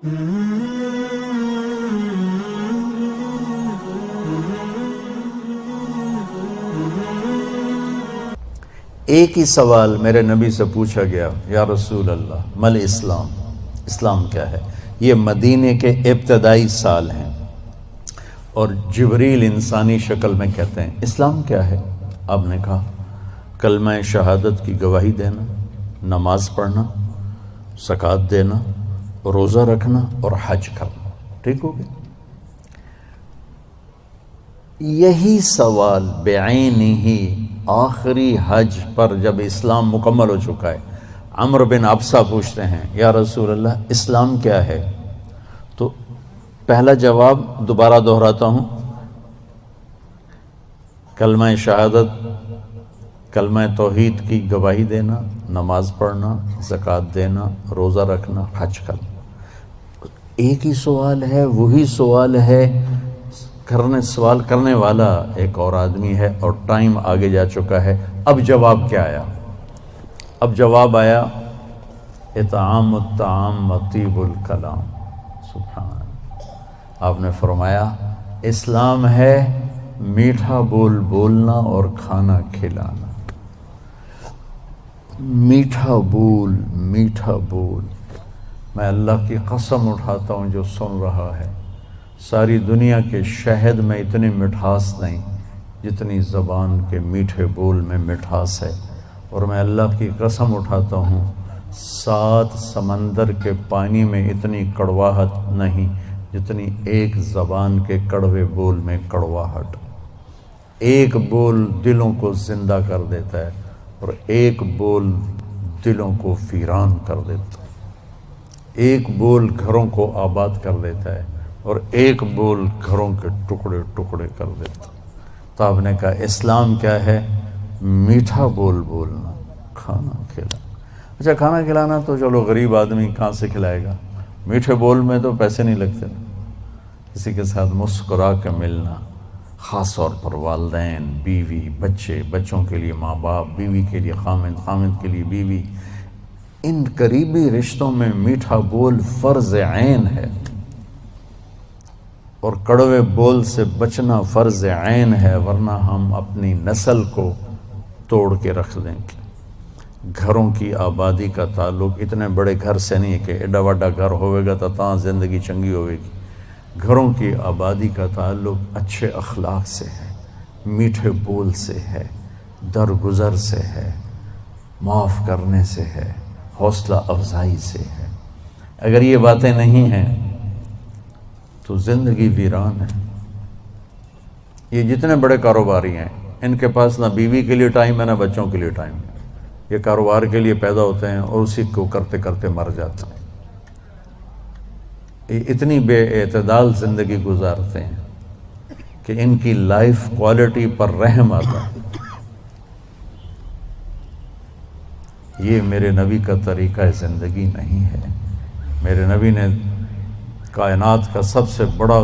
ایک ہی سوال میرے نبی سے پوچھا گیا، یا رسول اللہ مل اسلام، اسلام کیا ہے؟ یہ مدینے کے ابتدائی سال ہیں اور جبریل انسانی شکل میں کہتے ہیں اسلام کیا ہے؟ آپ نے کہا کلمہ شہادت کی گواہی دینا، نماز پڑھنا، زکوٰۃ دینا، روزہ رکھنا اور حج کرنا۔ ٹھیک ہو گیا؟ یہی سوال بعینہ ہی آخری حج پر جب اسلام مکمل ہو چکا ہے، عمرو بن ابسہ پوچھتے ہیں یا رسول اللہ اسلام کیا ہے؟ تو پہلا جواب دوبارہ دہراتا ہوں، کلمہ شہادت، کلمہ توحید کی گواہی دینا، نماز پڑھنا، زکوٰۃ دینا، روزہ رکھنا، حج کرنا۔ ایک ہی سوال ہے، وہی سوال ہے، سوال کرنے والا ایک اور آدمی ہے اور ٹائم آگے جا چکا ہے۔ اب جواب کیا آیا؟ اب جواب آیا اطعام الطعام و طیب الکلام۔ سبحان اللہ۔ آپ نے فرمایا اسلام ہے میٹھا بول بولنا اور کھانا کھلانا۔ میٹھا بول، میٹھا بول۔ میں اللہ کی قسم اٹھاتا ہوں جو سن رہا ہے، ساری دنیا کے شہد میں اتنی مٹھاس نہیں جتنی زبان کے میٹھے بول میں مٹھاس ہے، اور میں اللہ کی قسم اٹھاتا ہوں 7 سمندر کے پانی میں اتنی کڑواہٹ نہیں جتنی ایک زبان کے کڑوے بول میں کڑواہٹ۔ ایک بول دلوں کو زندہ کر دیتا ہے اور ایک بول دلوں کو ویران کر دیتا ہے۔ ایک بول گھروں کو آباد کر دیتا ہے اور ایک بول گھروں کے ٹکڑے ٹکڑے کر دیتا۔ تو آپ نے کہا اسلام کیا ہے؟ میٹھا بول بولنا، کھانا کھلانا۔ اچھا کھانا کھلانا تو چلو غریب آدمی کہاں سے کھلائے گا؟ میٹھے بول میں تو پیسے نہیں لگتے۔ کسی کے ساتھ مسکرا کے ملنا، خاص طور پر والدین، بیوی، بچے، بچوں کے لیے ماں باپ، بیوی کے لیے خامند، خامند کے لیے بیوی، ان قریبی رشتوں میں میٹھا بول فرض عین ہے، اور کڑوے بول سے بچنا فرض عین ہے، ورنہ ہم اپنی نسل کو توڑ کے رکھ دیں گے۔ گھروں کی آبادی کا تعلق اتنے بڑے گھر سے نہیں ہے کہ ایڈا وڈا گھر ہوئے گا تو تاں زندگی چنگی ہوئے گی۔ گھروں کی آبادی کا تعلق اچھے اخلاق سے ہے، میٹھے بول سے ہے، درگزر سے ہے، معاف کرنے سے ہے، حوصلہ افزائی سے ہے۔ اگر یہ باتیں نہیں ہیں تو زندگی ویران ہے۔ یہ جتنے بڑے کاروباری ہیں ان کے پاس نہ بیوی کے لیے ٹائم ہے نہ بچوں کے لیے ٹائم ہے۔ یہ کاروبار کے لیے پیدا ہوتے ہیں اور اسی کو کرتے کرتے مر جاتے ہیں۔ یہ اتنی بے اعتدال زندگی گزارتے ہیں کہ ان کی لائف کوالٹی پر رحم آتا ہے۔ یہ میرے نبی کا طریقہ زندگی نہیں ہے۔ میرے نبی نے کائنات کا سب سے بڑا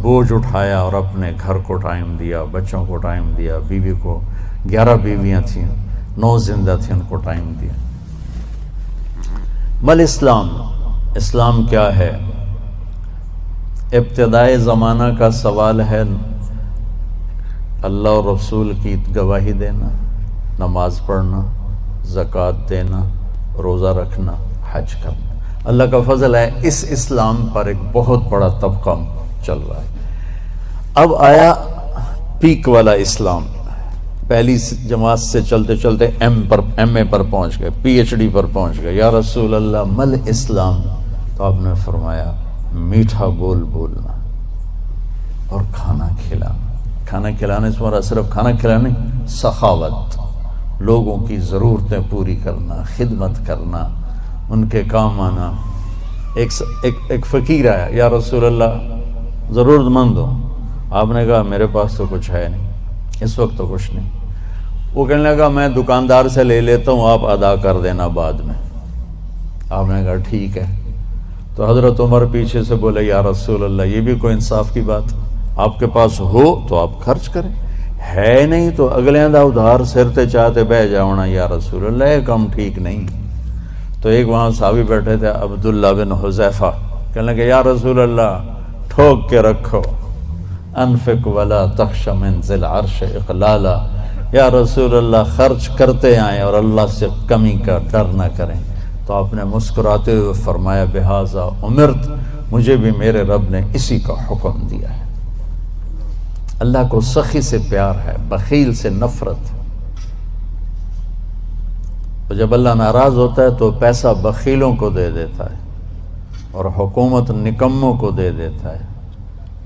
بوجھ اٹھایا اور اپنے گھر کو ٹائم دیا، بچوں کو ٹائم دیا، بیوی کو 11 بیویاں تھیں، 9 زندہ تھیں، ان کو ٹائم دیا۔ مل اسلام، اسلام کیا ہے؟ ابتدائے زمانہ کا سوال ہے، اللہ اور رسول کی گواہی دینا، نماز پڑھنا، زکوٰۃ دینا، روزہ رکھنا، حج کرنا۔ اللہ کا فضل ہے اس اسلام پر ایک بہت بڑا طبقہ چل رہا ہے۔ اب آیا پیک والا اسلام، پہلی جماعت سے چلتے چلتے ایم اے پر پہنچ گئے، پی ایچ ڈی پر پہنچ گئے۔ یا رسول اللہ مل اسلام؟ تو آپ نے فرمایا میٹھا بول بولنا اور کھانا کھلانا۔ کھانا کھلانے سے ہمارا صرف کھانا کھلانا نہیں، سخاوت، لوگوں کی ضرورتیں پوری کرنا، خدمت کرنا، ان کے کام آنا۔ ایک فقیر آیا، یا رسول اللہ ضرورت مند ہو۔ آپ نے کہا میرے پاس تو کچھ ہے نہیں، اس وقت تو کچھ نہیں۔ وہ کہنے لگا میں دکاندار سے لے لیتا ہوں، آپ ادا کر دینا بعد میں۔ آپ نے کہا ٹھیک ہے۔ تو حضرت عمر پیچھے سے بولے یا رسول اللہ یہ بھی کوئی انصاف کی بات؟ آپ کے پاس ہو تو آپ خرچ کریں، ہے نہیں تو اگلے دا ادھار سرتے چاہتے بہ جاؤنا یا رسول اللہ، یہ کم ٹھیک نہیں۔ تو ایک وہاں صحابی بیٹھے تھے عبداللہ بن حذیفہ کہنے لگے یا رسول اللہ ٹھوک کے رکھو، انفق ولا تخش من ذی العرش اقلالا، یا رسول اللہ خرچ کرتے آئیں اور اللہ سے کمی کا ڈر نہ کریں۔ تو آپ نے مسکراتے ہوئے فرمایا بہذا امرت، مجھے بھی میرے رب نے اسی کا حکم دیا ہے۔ اللہ کو سخی سے پیار ہے، بخیل سے نفرت۔ تو جب اللہ ناراض ہوتا ہے تو پیسہ بخیلوں کو دے دیتا ہے اور حکومت نکموں کو دے دیتا ہے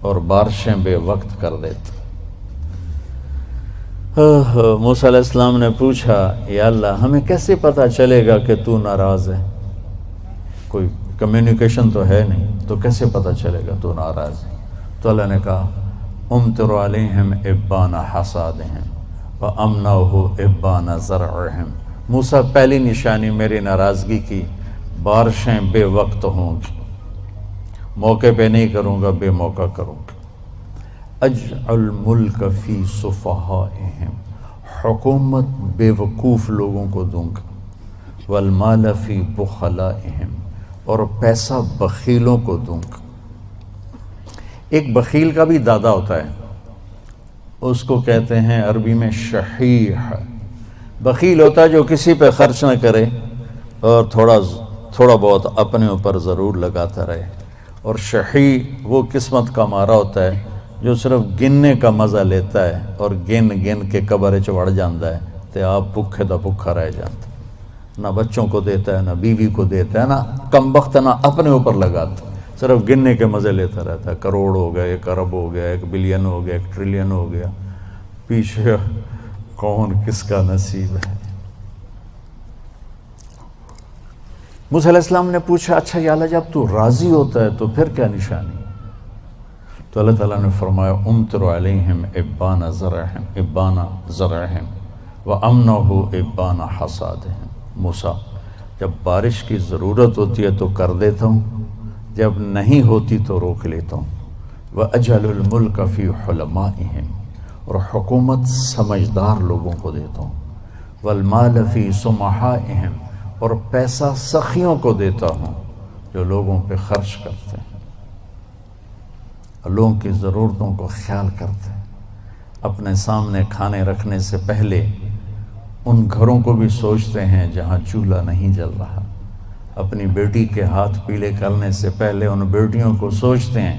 اور بارشیں بے وقت کر دیتا ہے۔ موسیٰ علیہ السلام نے پوچھا یا اللہ ہمیں کیسے پتہ چلے گا کہ تو ناراض ہے؟ کوئی کمیونیکیشن تو ہے نہیں، تو کیسے پتہ چلے گا تو ناراض ہے؟ تو اللہ نے کہا امطر علیہم ابان حصادہم وامنعہ ابان زرعہم، موسیٰ پہلی نشانی میری ناراضگی کی بارشیں بے وقت ہوں گی، موقع پہ نہیں کروں گا، بے موقع کروں گا۔ اجعل ملک فی صفحائہم، حکومت بے وقوف لوگوں کو دوں گا، والمال فی بخلائہم، اور پیسہ بخیلوں کو دوں گا۔ ایک بخیل کا بھی دادا ہوتا ہے، اس کو کہتے ہیں عربی میں شحیح۔ بخیل ہوتا ہے جو کسی پہ خرچ نہ کرے اور تھوڑا بہت اپنے اوپر ضرور لگاتا رہے، اور شحیح وہ قسمت کا مارا ہوتا ہے جو صرف گننے کا مزہ لیتا ہے اور گن گن کے قبر چڑھ جاتا ہے تے آپ بھوکے دا بھوکا رہ جاتا ہے، نہ بچوں کو دیتا ہے، نہ بیوی کو دیتا ہے، نہ کم بخت نہ اپنے اوپر لگاتا ہے، صرف گننے کے مزے لیتا رہتا ہے۔ کروڑ ہو گیا، 1 ارب ہو گیا، 1 بلین ہو گیا، 1 ٹریلین ہو گیا، پیچھے کون کس کا نصیب ہے۔ موسیٰ علیہ السلام نے پوچھا اچھا یا اللہ جب تو راضی ہوتا ہے تو پھر کیا نشانی؟ تو اللہ تعالیٰ نے فرمایا امطر علیہم ابان زرعہم وامنعہ ابان حصادہم۔ موسیٰ جب بارش کی ضرورت ہوتی ہے تو کر دیتا ہوں، جب نہیں ہوتی تو روک لیتا ہوں۔ وَأَجْعَلُ الْمُلْكَ فِي حُلَمَائِهِمْ، اور حکومت سمجھدار لوگوں کو دیتا ہوں۔ وَالْمَالَ فِي سُمَحَائِهِمْ، اور پیسہ سخیوں کو دیتا ہوں جو لوگوں پہ خرچ کرتے ہیں، لوگوں کی ضرورتوں کو خیال کرتے ہیں، اپنے سامنے کھانے رکھنے سے پہلے ان گھروں کو بھی سوچتے ہیں جہاں چولہا نہیں جل رہا، اپنی بیٹی کے ہاتھ پیلے کرنے سے پہلے ان بیٹیوں کو سوچتے ہیں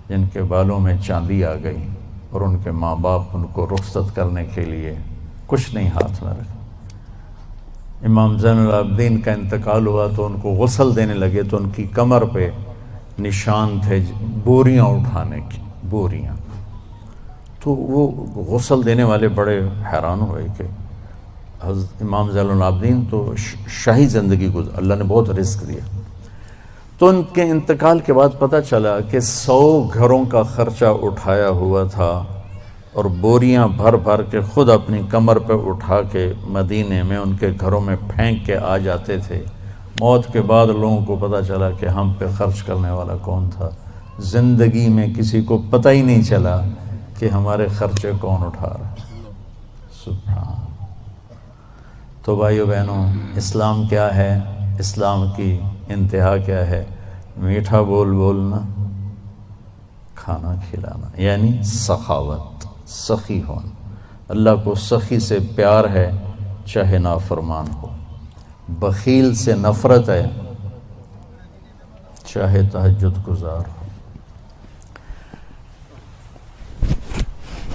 جن کے بالوں میں چاندی آ گئی اور ان کے ماں باپ ان کو رخصت کرنے کے لیے کچھ نہیں ہاتھ میں رکھا۔ امام زین العابدین کا انتقال ہوا تو ان کو غسل دینے لگے تو ان کی کمر پہ نشان تھے بوریاں اٹھانے کی، بوریاں۔ تو وہ غسل دینے والے بڑے حیران ہوئے کہ حضرت امام زین العابدین تو شاہی زندگی گزار، اللہ نے بہت رزق دیا۔ تو ان کے انتقال کے بعد پتہ چلا کہ 100 گھروں کا خرچہ اٹھایا ہوا تھا اور بوریاں بھر بھر کے خود اپنی کمر پہ اٹھا کے مدینے میں ان کے گھروں میں پھینک کے آ جاتے تھے۔ موت کے بعد لوگوں کو پتہ چلا کہ ہم پہ خرچ کرنے والا کون تھا، زندگی میں کسی کو پتہ ہی نہیں چلا کہ ہمارے خرچے کون اٹھا رہا ہے۔ سبحان۔ تو بھائیو بہنوں، اسلام کیا ہے؟ اسلام کی انتہا کیا ہے؟ میٹھا بول بولنا، کھانا کھلانا، یعنی سخاوت، سخی ہونا۔ اللہ کو سخی سے پیار ہے چاہے نافرمان ہو، بخیل سے نفرت ہے چاہے تہجد گزار ہو۔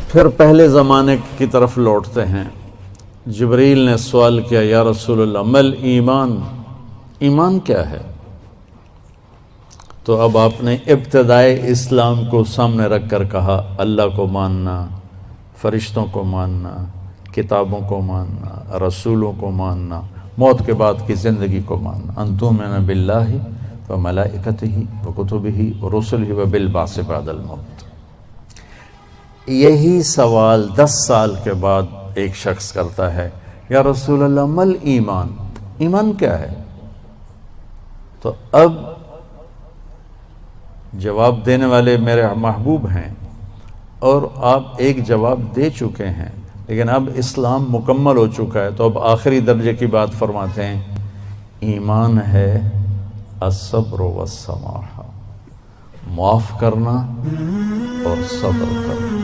پھر پہلے زمانے کی طرف لوٹتے ہیں۔ جبریل نے سوال کیا یا رسول اللہ مل ایمان، ایمان کیا ہے؟ تو اب آپ نے ابتدائے اسلام کو سامنے رکھ کر کہا اللہ کو ماننا، فرشتوں کو ماننا، کتابوں کو ماننا، رسولوں کو ماننا، موت کے بعد کی زندگی کو ماننا۔ ان تؤمن باللہ وملائکتہ وکتبہ ورسلہ وبالبعث بعد الموت۔ یہی سوال 10 سال کے بعد ایک شخص کرتا ہے یا رسول اللہ مل ایمان، ایمان کیا ہے؟ تو اب جواب دینے والے میرے محبوب ہیں اور آپ ایک جواب دے چکے ہیں، لیکن اب اسلام مکمل ہو چکا ہے تو اب آخری درجے کی بات فرماتے ہیں، ایمان ہے الصبر والسماحہ، معاف کرنا اور صبر کرنا۔